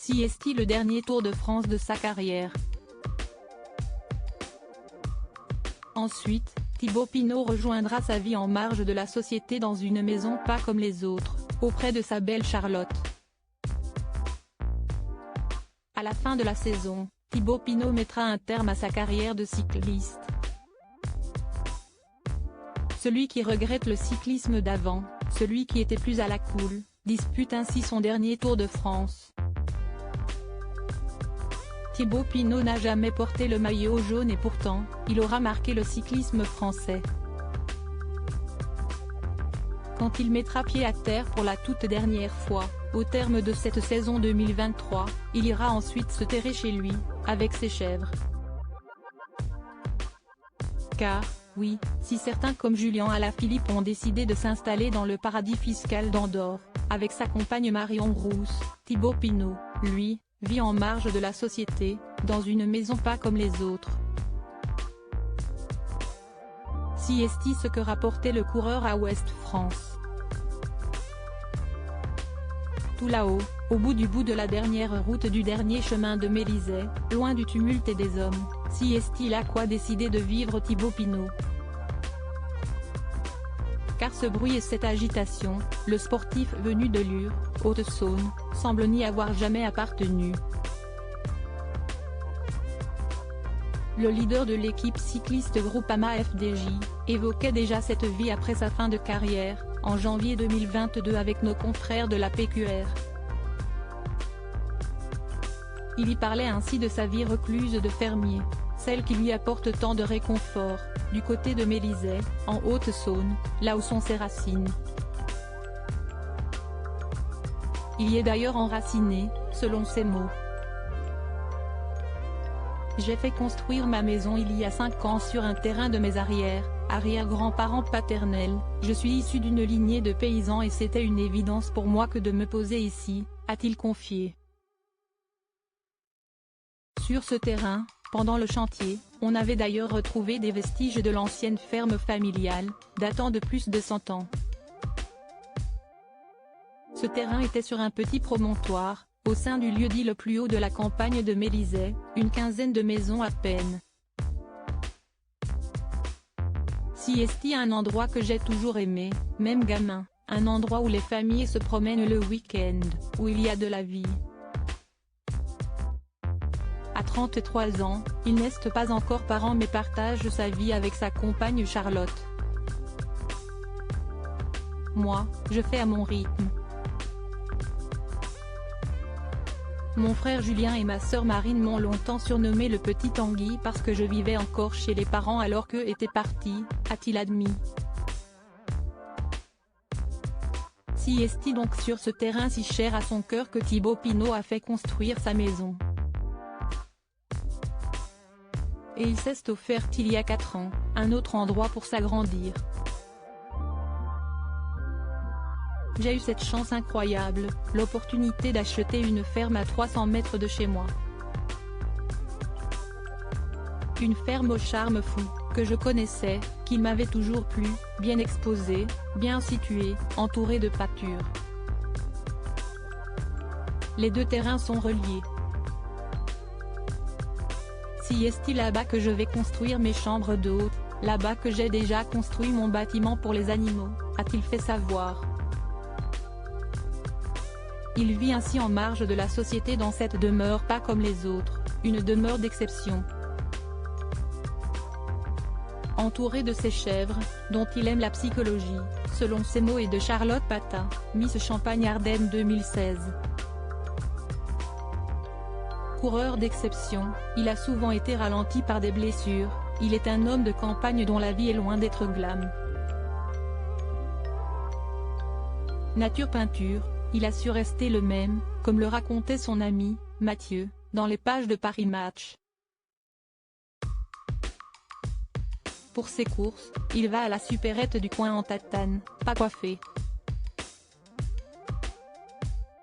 Si est-il le dernier Tour de France de sa carrière. Ensuite, Thibaut Pinot rejoindra sa vie en marge de la société dans une maison pas comme les autres, auprès de sa belle Charlotte. À la fin de la saison, Thibaut Pinot mettra un terme à sa carrière de cycliste. Celui qui regrette le cyclisme d'avant, celui qui était plus à la cool, dispute ainsi son dernier Tour de France. Thibaut Pinot n'a jamais porté le maillot jaune et pourtant, il aura marqué le cyclisme français. Quand il mettra pied à terre pour la toute dernière fois, au terme de cette saison 2023, il ira ensuite se terrer chez lui, avec ses chèvres. Car, oui, si certains comme Julien Alaphilippe ont décidé de s'installer dans le paradis fiscal d'Andorre, avec sa compagne Marion Rousse, Thibaut Pinot, lui, vit en marge de la société, dans une maison pas comme les autres. Si est-il ce que rapportait le coureur à Ouest France. Tout là-haut, au bout de la dernière route du dernier chemin de Mélisée, loin du tumulte et des hommes, si est-il à quoi décider de vivre Thibaut Pinot. Car ce bruit et cette agitation, le sportif venu de Lure, Haute-Saône, semble n'y avoir jamais appartenu. Le leader de l'équipe cycliste Groupama FDJ, évoquait déjà cette vie après sa fin de carrière, en janvier 2022 avec nos confrères de la PQR. Il y parlait ainsi de sa vie recluse de fermier, celle qui lui apporte tant de réconfort, du côté de Mélisée, en Haute-Saône, là où sont ses racines. Il y est d'ailleurs enraciné, selon ses mots. J'ai fait construire ma maison il y a 5 ans sur un terrain de mes arrière-grands-parents paternels, je suis issu d'une lignée de paysans et c'était une évidence pour moi que de me poser ici, a-t-il confié. Sur ce terrain, pendant le chantier, on avait d'ailleurs retrouvé des vestiges de l'ancienne ferme familiale, datant de plus de 100 ans. Ce terrain était sur un petit promontoire, au sein du lieu-dit le plus haut de la campagne de Mélisée, une quinzaine de maisons à peine. Si est-il un endroit que j'ai toujours aimé, même gamin, un endroit où les familles se promènent le week-end, où il y a de la vie. À 33 ans, il n'est pas encore parent mais partage sa vie avec sa compagne Charlotte. Moi, je fais à mon rythme. Mon frère Julien et ma sœur Marine m'ont longtemps surnommé le petit Tanguy parce que je vivais encore chez les parents alors qu'eux étaient partis, a-t-il admis. Si est-il donc sur ce terrain si cher à son cœur que Thibaut Pinot a fait construire sa maison. Et il s'est offert il y a 4 ans, un autre endroit pour s'agrandir. J'ai eu cette chance incroyable, l'opportunité d'acheter une ferme à 300 mètres de chez moi. Une ferme au charme fou, que je connaissais, qui m'avait toujours plu, bien exposée, bien située, entourée de pâtures. Les 2 terrains sont reliés. Si est-il là-bas que je vais construire mes chambres d'hôtes, là-bas que j'ai déjà construit mon bâtiment pour les animaux, a-t-il fait savoir. Il vit ainsi en marge de la société dans cette demeure pas comme les autres, une demeure d'exception. Entouré de ses chèvres, dont il aime la psychologie, selon ses mots et de Charlotte Patin, Miss Champagne-Ardenne 2016. Coureur d'exception, il a souvent été ralenti par des blessures, il est un homme de campagne dont la vie est loin d'être glam. Nature peinture, il a su rester le même, comme le racontait son ami, Mathieu, dans les pages de Paris Match. Pour ses courses, il va à la supérette du coin en tatane, pas coiffé.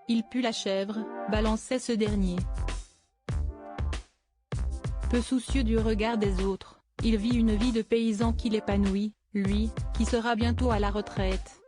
Il pue la chèvre, balançait ce dernier. Peu soucieux du regard des autres, il vit une vie de paysan qui l'épanouit, lui, qui sera bientôt à la retraite.